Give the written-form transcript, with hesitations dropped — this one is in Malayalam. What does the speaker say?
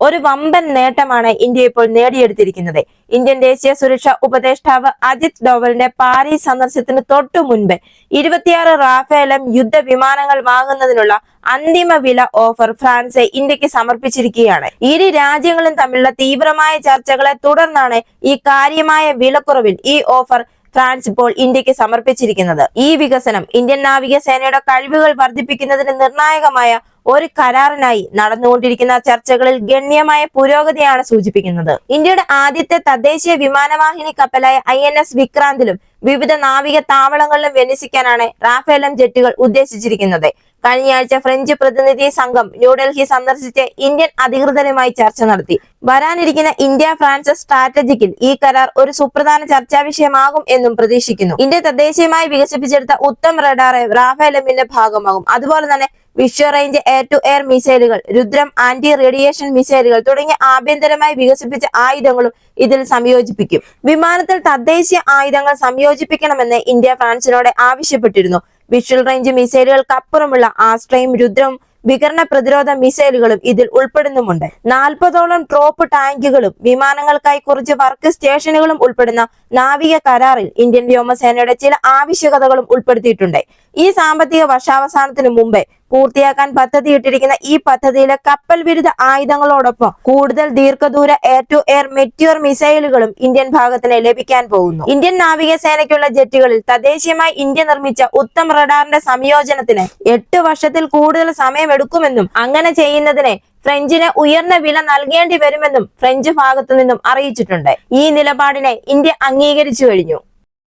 ഒരു വമ്പൻ നേട്ടമാണ് ഇന്ത്യ ഇപ്പോൾ നേടിയെടുത്തിരിക്കുന്നത്. ഇന്ത്യൻ ദേശീയ സുരക്ഷാ ഉപദേഷ്ടാവ് അജിത് ഡോവലിന്റെ പാരീസ് സന്ദർശനത്തിന് തൊട്ടു മുൻപ് 26 റാഫേലും യുദ്ധവിമാനങ്ങൾ വാങ്ങുന്നതിനുള്ള അന്തിമ വില ഓഫർ ഫ്രാൻസ് ഇന്ത്യക്ക് സമർപ്പിച്ചിരിക്കുകയാണ്. ഇരു രാജ്യങ്ങളും തമ്മിലുള്ള തീവ്രമായ ചർച്ചകളെ തുടർന്നാണ് ഈ കാര്യമായ വിലക്കുറവിൽ ഈ ഓഫർ ഫ്രാൻസ് ഇപ്പോൾ ഇന്ത്യക്ക് സമർപ്പിച്ചിരിക്കുന്നത്. ഈ വികസനം ഇന്ത്യൻ നാവികസേനയുടെ കഴിവുകൾ വർദ്ധിപ്പിക്കുന്നതിന് നിർണായകമായ ഒരു കരാറിനായി നടന്നുകൊണ്ടിരിക്കുന്ന ചർച്ചകളിൽ ഗണ്യമായ പുരോഗതിയാണ് സൂചിപ്പിക്കുന്നത്. ഇന്ത്യയുടെ ആദ്യത്തെ തദ്ദേശീയ വിമാനവാഹിനി കപ്പലായ INS വിക്രാന്തിലും വിവിധ നാവിക താവളങ്ങളിലും വിന്യസിക്കാനാണ് റാഫേൽ ജെറ്റുകൾ ഉദ്ദേശിച്ചിരിക്കുന്നത്. കഴിഞ്ഞയാഴ്ച ഫ്രഞ്ച് പ്രതിനിധി സംഘം ന്യൂഡൽഹി സന്ദർശിച്ച് ഇന്ത്യൻ അധികൃതരുമായി ചർച്ച നടത്തി. വരാനിരിക്കുന്ന ഇന്ത്യ ഫ്രാൻസ് സ്ട്രാറ്റജിക്കിൽ ഈ കരാർ ഒരു സുപ്രധാന ചർച്ചാ വിഷയമാകും എന്നും പ്രതീക്ഷിക്കുന്നു. ഇന്ത്യ തദ്ദേശീയമായി വികസിപ്പിച്ചെടുത്ത ഉത്തം റഡാർ റാഫേലിന്റെ ഭാഗമാകും. അതുപോലെ തന്നെ വിശ്വ റേഞ്ച് എയർ ടു എയർ മിസൈലുകൾ, രുദ്രം ആന്റി റേഡിയേഷൻ മിസൈലുകൾ തുടങ്ങിയ ആഭ്യന്തരമായി വികസിപ്പിച്ച ആയുധങ്ങളും ഇതിൽ സംയോജിപ്പിക്കും. വിമാനത്തിൽ തദ്ദേശീയ ആയുധങ്ങൾ സംയോജിപ്പിക്കണമെന്ന് ഇന്ത്യ ഫ്രാൻസിനോട് ആവശ്യപ്പെട്ടിരുന്നു. വിഷ്വൽ റേഞ്ച് മിസൈലുകൾക്കപ്പുറമുള്ള ആസ്ട്രയും രുദ്രവും വികരണ പ്രതിരോധ മിസൈലുകളും ഇതിൽ ഉൾപ്പെടുന്നുമുണ്ട്. 40ഓളം ട്രോപ്പ് ടാങ്കുകളും വിമാനങ്ങൾക്കായി കുറച്ച് വർക്ക് സ്റ്റേഷനുകളും ഉൾപ്പെടുന്ന നാവിക കരാറിൽ ഇന്ത്യൻ വ്യോമസേനയുടെ ചില ആവശ്യകതകളും ഉൾപ്പെടുത്തിയിട്ടുണ്ട്. ഈ സാമ്പത്തിക വർഷാവസാനത്തിന് മുമ്പേ പൂർത്തിയാക്കാൻ പദ്ധതിയിട്ടിരിക്കുന്ന ഈ പദ്ധതിയിലെ കപ്പൽ വിരുദ്ധ ആയുധങ്ങളോടൊപ്പം കൂടുതൽ ദീർഘദൂര എയർ ടു എയർ മെറ്റിയോർ മിസൈലുകളും ഇന്ത്യൻ ഭാഗത്തിന് ലഭിക്കാൻ പോകുന്നു. ഇന്ത്യൻ നാവികസേനയ്ക്കുള്ള ജെറ്റുകളിൽ തദ്ദേശീയമായി ഇന്ത്യ നിർമ്മിച്ച ഉത്തം റഡാറിന്റെ സംയോജനത്തിന് 8 വർഷത്തിൽ കൂടുതൽ സമയമെടുക്കുമെന്നും അങ്ങനെ ചെയ്യുന്നതിന് ഫ്രഞ്ചിന് ഉയർന്ന വില നൽകേണ്ടി വരുമെന്നും ഫ്രഞ്ച് ഭാഗത്തു നിന്നും അറിയിച്ചിട്ടുണ്ട്. ഈ നിലപാടിനെ ഇന്ത്യ അംഗീകരിച്ചു കഴിഞ്ഞു.